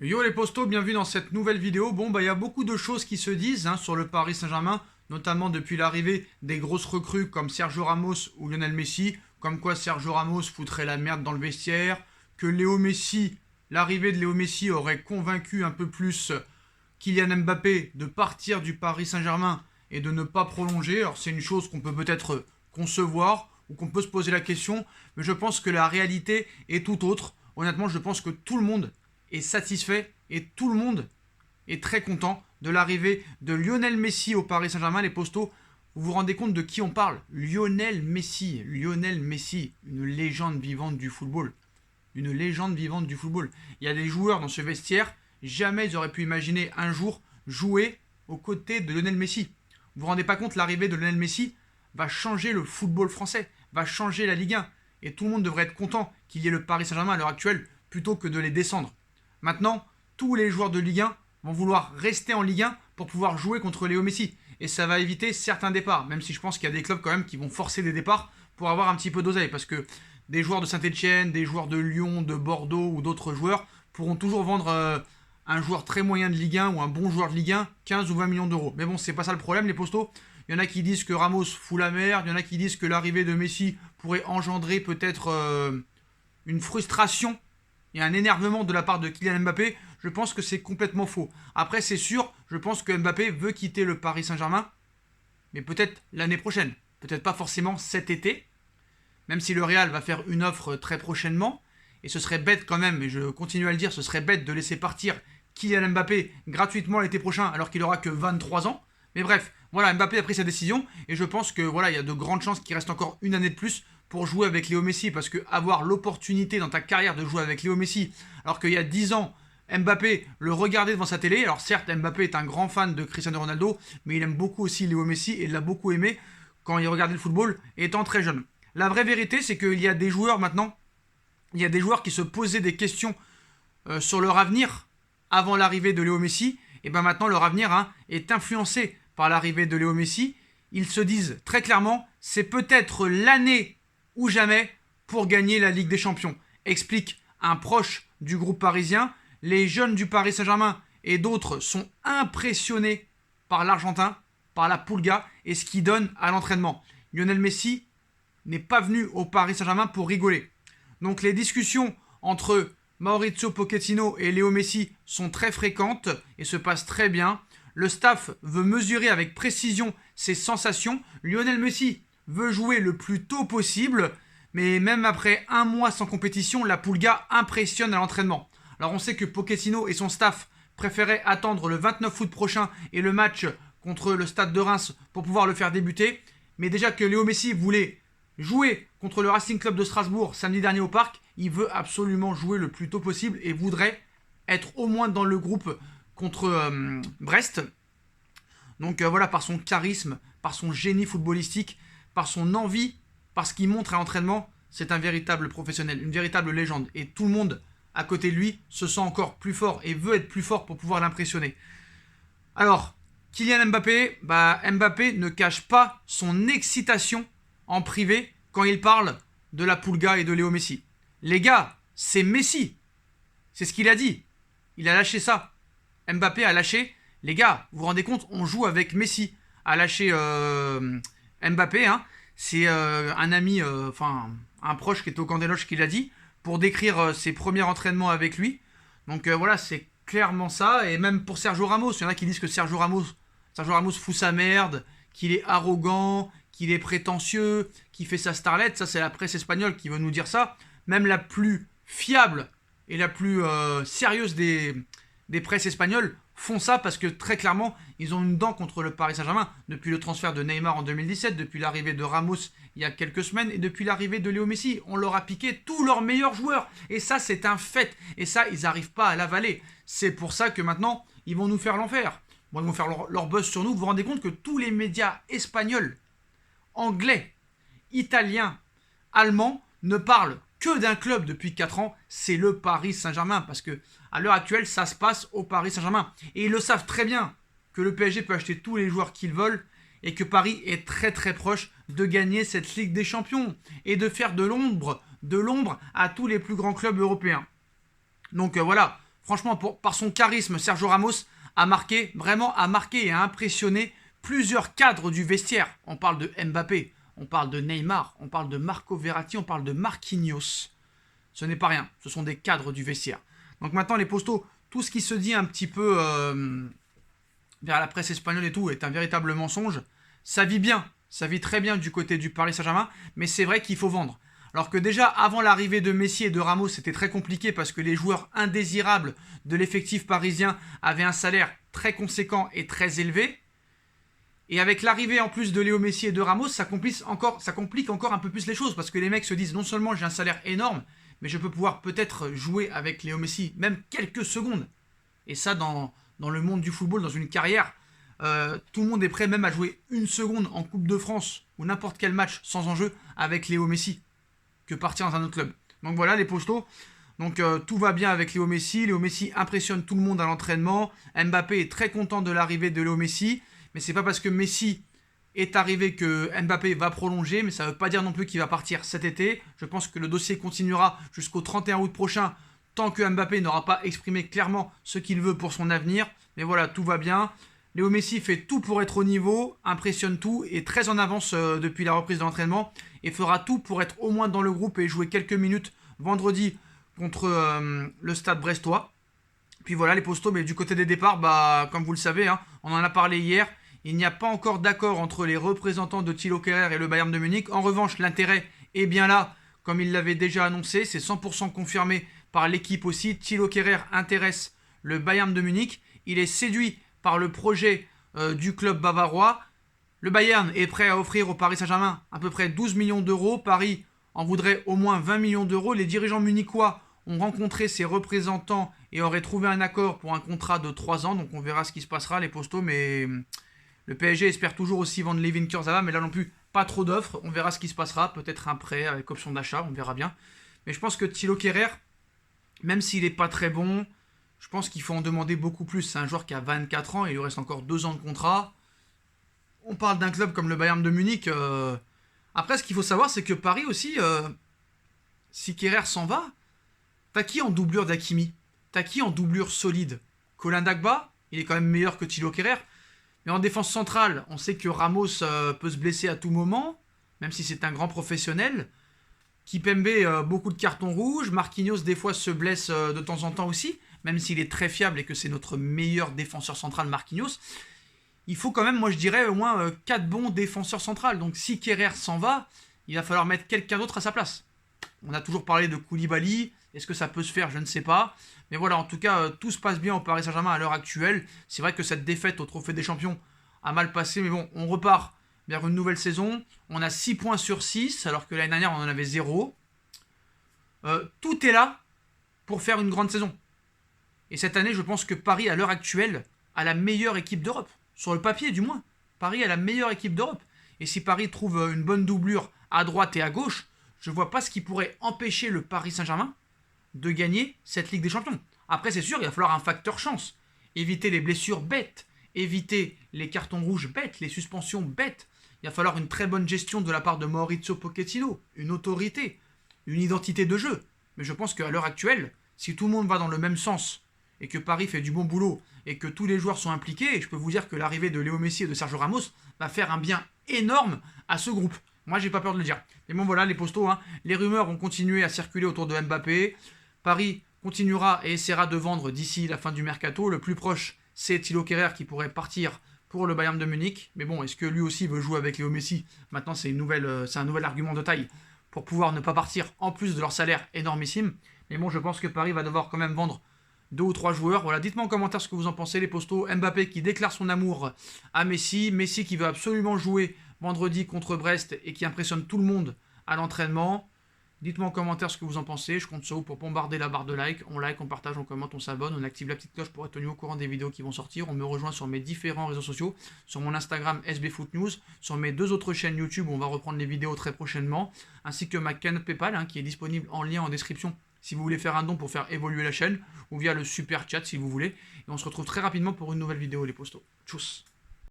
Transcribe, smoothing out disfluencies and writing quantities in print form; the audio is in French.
Yo les postos, bienvenue dans cette nouvelle vidéo. Bon, il y a beaucoup de choses qui se disent sur le Paris Saint-Germain, notamment depuis l'arrivée des grosses recrues comme Sergio Ramos ou Lionel Messi, comme quoi Sergio Ramos foutrait la merde dans le vestiaire, que l'arrivée de Léo Messi aurait convaincu un peu plus Kylian Mbappé de partir du Paris Saint-Germain et de ne pas prolonger. Alors c'est une chose qu'on peut peut-être concevoir ou qu'on peut se poser la question, mais je pense que la réalité est tout autre. Honnêtement, je pense que tout le monde est satisfait et tout le monde est très content de l'arrivée de Lionel Messi au Paris Saint-Germain. Les postos, vous vous rendez compte de qui on parle? Lionel Messi, une légende vivante du football. Une légende vivante du football. Il y a des joueurs dans ce vestiaire, jamais ils auraient pu imaginer un jour jouer aux côtés de Lionel Messi. Vous vous rendez pas compte, l'arrivée de Lionel Messi va changer le football français, va changer la Ligue 1. Et tout le monde devrait être content qu'il y ait le Paris Saint-Germain à l'heure actuelle plutôt que de les descendre. Maintenant, tous les joueurs de Ligue 1 vont vouloir rester en Ligue 1 pour pouvoir jouer contre Léo Messi. Et ça va éviter certains départs, même si je pense qu'il y a des clubs quand même qui vont forcer des départs pour avoir un petit peu d'oseille. Parce que des joueurs de Saint-Etienne, des joueurs de Lyon, de Bordeaux ou d'autres joueurs pourront toujours vendre un joueur très moyen de Ligue 1 ou un bon joueur de Ligue 1 15 ou 20 millions d'euros. Mais bon, c'est pas ça le problème, les postos. Il y en a qui disent que Ramos fout la merde, il y en a qui disent que l'arrivée de Messi pourrait engendrer peut-être une frustration et un énervement de la part de Kylian Mbappé. Je pense que c'est complètement faux. Après, c'est sûr, je pense que Mbappé veut quitter le Paris Saint-Germain, mais peut-être l'année prochaine. Peut-être pas forcément cet été, même si le Real va faire une offre très prochainement. Et ce serait bête quand même, et je continue à le dire, ce serait bête de laisser partir Kylian Mbappé gratuitement l'été prochain alors qu'il aura que 23 ans. Mais bref, voilà, Mbappé a pris sa décision et je pense que voilà, il y a de grandes chances qu'il reste encore une année de plus pour jouer avec Léo Messi, parce que avoir l'opportunité dans ta carrière de jouer avec Léo Messi alors qu'il y a 10 ans Mbappé le regardait devant sa télé. Alors certes, Mbappé est un grand fan de Cristiano Ronaldo, mais il aime beaucoup aussi Léo Messi et il l'a beaucoup aimé quand il regardait le football étant très jeune. La vraie vérité, c'est qu'il y a des joueurs maintenant, il y a des joueurs qui se posaient des questions sur leur avenir avant l'arrivée de Léo Messi. Et bien maintenant, leur avenir est influencé par l'arrivée de Léo Messi. Ils se disent très clairement, c'est peut-être l'année ou jamais pour gagner la Ligue des Champions. Explique un proche du groupe parisien. Les jeunes du Paris Saint-Germain et d'autres sont impressionnés par l'Argentin, par la Pulga et ce qu'il donne à l'entraînement. Lionel Messi n'est pas venu au Paris Saint-Germain pour rigoler. Donc les discussions entre Mauricio Pochettino et Léo Messi sont très fréquentes et se passent très bien. Le staff veut mesurer avec précision ses sensations. Lionel Messi veut jouer le plus tôt possible, mais même après un mois sans compétition, la Pulga impressionne à l'entraînement. Alors on sait que Pochettino et son staff préféraient attendre le 29 août prochain et le match contre le Stade de Reims pour pouvoir le faire débuter. Mais déjà que Léo Messi voulait jouer contre le Racing Club de Strasbourg samedi dernier au Parc, il veut absolument jouer le plus tôt possible et voudrait être au moins dans le groupe contre Brest. Donc voilà, par son charisme, par son génie footballistique, par son envie, par ce qu'il montre à l'entraînement, c'est un véritable professionnel, une véritable légende. Et tout le monde à côté de lui se sent encore plus fort et veut être plus fort pour pouvoir l'impressionner. Alors, Kylian Mbappé, Mbappé ne cache pas son excitation en privé quand il parle de la Pulga et de Léo Messi. Les gars, c'est Messi. C'est ce qu'il a dit. Il a lâché ça. Mbappé a lâché. Les gars, vous vous rendez compte, on joue avec Messi. A lâché Mbappé. C'est un ami, un proche qui était au camp des loges qui l'a dit, pour décrire ses premiers entraînements avec lui. Donc voilà, c'est clairement ça. Et même pour Sergio Ramos, il y en a qui disent que Sergio Ramos fout sa merde, qu'il est arrogant, qu'il est prétentieux, qu'il fait sa starlette. Ça, c'est la presse espagnole qui veut nous dire ça. Même la plus fiable et la plus sérieuse des presses espagnoles font ça parce que très clairement, ils ont une dent contre le Paris Saint-Germain depuis le transfert de Neymar en 2017, depuis l'arrivée de Ramos il y a quelques semaines et depuis l'arrivée de Léo Messi. On leur a piqué tous leurs meilleurs joueurs et ça, c'est un fait. Et ça, ils n'arrivent pas à l'avaler. C'est pour ça que maintenant, ils vont nous faire l'enfer. Bon, ils vont faire leur buzz sur nous. Vous vous rendez compte que tous les médias espagnols, anglais, italiens, allemands ne parlent que d'un club depuis 4 ans, c'est le Paris Saint-Germain. Parce que à l'heure actuelle, ça se passe au Paris Saint-Germain. Et ils le savent très bien que le PSG peut acheter tous les joueurs qu'ils veulent et que Paris est très très proche de gagner cette Ligue des Champions et de faire de l'ombre à tous les plus grands clubs européens. Donc voilà, Franchement, par son charisme, Sergio Ramos a marqué, vraiment a marqué et a impressionné plusieurs cadres du vestiaire. On parle de Mbappé, on parle de Neymar, on parle de Marco Verratti, on parle de Marquinhos. Ce n'est pas rien, ce sont des cadres du vestiaire. Donc maintenant, les postos, tout ce qui se dit un petit peu vers la presse espagnole et tout est un véritable mensonge. Ça vit bien, ça vit très bien du côté du Paris Saint-Germain, mais c'est vrai qu'il faut vendre. Alors que déjà, avant l'arrivée de Messi et de Ramos, c'était très compliqué parce que les joueurs indésirables de l'effectif parisien avaient un salaire très conséquent et très élevé. Et avec l'arrivée en plus de Léo Messi et de Ramos, ça complique encore un peu plus les choses parce que les mecs se disent non seulement j'ai un salaire énorme, mais je peux pouvoir peut-être jouer avec Léo Messi, même quelques secondes. Et ça, dans le monde du football, dans une carrière, tout le monde est prêt même à jouer une seconde en Coupe de France ou n'importe quel match sans enjeu avec Léo Messi que partir dans un autre club. Donc voilà les postos. Donc tout va bien avec Léo Messi. Léo Messi impressionne tout le monde à l'entraînement. Mbappé est très content de l'arrivée de Léo Messi. Mais c'est pas parce que Messi est arrivé que Mbappé va prolonger. Mais ça ne veut pas dire non plus qu'il va partir cet été. Je pense que le dossier continuera jusqu'au 31 août prochain tant que Mbappé n'aura pas exprimé clairement ce qu'il veut pour son avenir. Mais voilà, tout va bien. Léo Messi fait tout pour être au niveau, impressionne tout, est très en avance depuis la reprise de l'entraînement et fera tout pour être au moins dans le groupe et jouer quelques minutes vendredi contre le Stade Brestois. Puis voilà les postos, mais du côté des départs, bah, comme vous le savez, hein, on en a parlé hier, il n'y a pas encore d'accord entre les représentants de Thilo Kehrer et le Bayern de Munich. En revanche, l'intérêt est bien là, comme il l'avait déjà annoncé, c'est 100% confirmé par l'équipe aussi. Thilo Kehrer intéresse le Bayern de Munich, il est séduit par le projet du club bavarois. Le Bayern est prêt à offrir au Paris Saint-Germain à peu près 12 millions d'euros. Paris en voudrait au moins 20 millions d'euros. Les dirigeants munichois ont rencontré ses représentants et auraient trouvé un accord pour un contrat de 3 ans. Donc on verra ce qui se passera, les postos. Mais le PSG espère toujours aussi vendre Layvin Kurzawa. Mais là non plus, pas trop d'offres. On verra ce qui se passera. Peut-être un prêt avec option d'achat, on verra bien. Mais je pense que Thilo Kehrer, même s'il n'est pas très bon, je pense qu'il faut en demander beaucoup plus. C'est un joueur qui a 24 ans et il lui reste encore 2 ans de contrat. On parle d'un club comme le Bayern de Munich. Après, ce qu'il faut savoir, c'est que Paris aussi, si Kehrer s'en va, t'as qui en doublure d'Hakimi? T'as qui en doublure solide? Colin Dagba, il est quand même meilleur que Thilo Kehrer. Mais en défense centrale, on sait que Ramos peut se blesser à tout moment, même si c'est un grand professionnel. Kipembe, beaucoup de cartons rouges. Marquinhos, des fois, se blesse de temps en temps aussi, même s'il est très fiable et que c'est notre meilleur défenseur central, Marquinhos. Il faut quand même, moi je dirais, au moins 4 bons défenseurs centrales. Donc si Kehrer s'en va, il va falloir mettre quelqu'un d'autre à sa place. On a toujours parlé de Koulibaly. Est-ce que ça peut se faire? Je ne sais pas. Mais voilà, en tout cas, tout se passe bien au Paris Saint-Germain à l'heure actuelle. C'est vrai que cette défaite au Trophée des Champions a mal passé. Mais bon, on repart vers une nouvelle saison. On a 6 points sur 6, alors que l'année dernière, on en avait 0. Tout est là pour faire une grande saison. Et cette année, je pense que Paris, à l'heure actuelle, a la meilleure équipe d'Europe. Sur le papier, du moins. Paris a la meilleure équipe d'Europe. Et si Paris trouve une bonne doublure à droite et à gauche, je ne vois pas ce qui pourrait empêcher le Paris Saint-Germain de gagner cette Ligue des Champions. Après, c'est sûr, il va falloir un facteur chance. Éviter les blessures bêtes. Éviter les cartons rouges bêtes, les suspensions bêtes. Il va falloir une très bonne gestion de la part de Maurizio Pochettino. Une autorité. Une identité de jeu. Mais je pense qu'à l'heure actuelle, si tout le monde va dans le même sens et que Paris fait du bon boulot et que tous les joueurs sont impliqués, je peux vous dire que l'arrivée de Léo Messi et de Sergio Ramos va faire un bien énorme à ce groupe. Moi, j'ai pas peur de le dire. Mais bon, voilà, les postos, hein. Les rumeurs vont continuer à circuler autour de Mbappé. Paris continuera et essaiera de vendre d'ici la fin du mercato. Le plus proche, c'est Thilo Kehrer qui pourrait partir pour le Bayern de Munich. Mais bon, est-ce que lui aussi veut jouer avec Léo Messi? Maintenant, c'est un nouvel argument de taille pour pouvoir ne pas partir en plus de leur salaire énormissime. Mais bon, je pense que Paris va devoir quand même vendre 2 ou 3 joueurs. Voilà, dites-moi en commentaire ce que vous en pensez, les postos. Mbappé qui déclare son amour à Messi. Messi qui veut absolument jouer vendredi contre Brest et qui impressionne tout le monde à l'entraînement. Dites-moi en commentaire ce que vous en pensez. Je compte sur vous pour bombarder la barre de like. On like, on partage, on commente, on s'abonne. On active la petite cloche pour être tenu au courant des vidéos qui vont sortir. On me rejoint sur mes différents réseaux sociaux. Sur mon Instagram SBFootNews. Sur mes 2 autres chaînes YouTube où on va reprendre les vidéos très prochainement. Ainsi que ma cagnotte Paypal qui est disponible en lien en description si vous voulez faire un don pour faire évoluer la chaîne. Ou via le super chat si vous voulez. Et on se retrouve très rapidement pour une nouvelle vidéo les postos. Tchuss.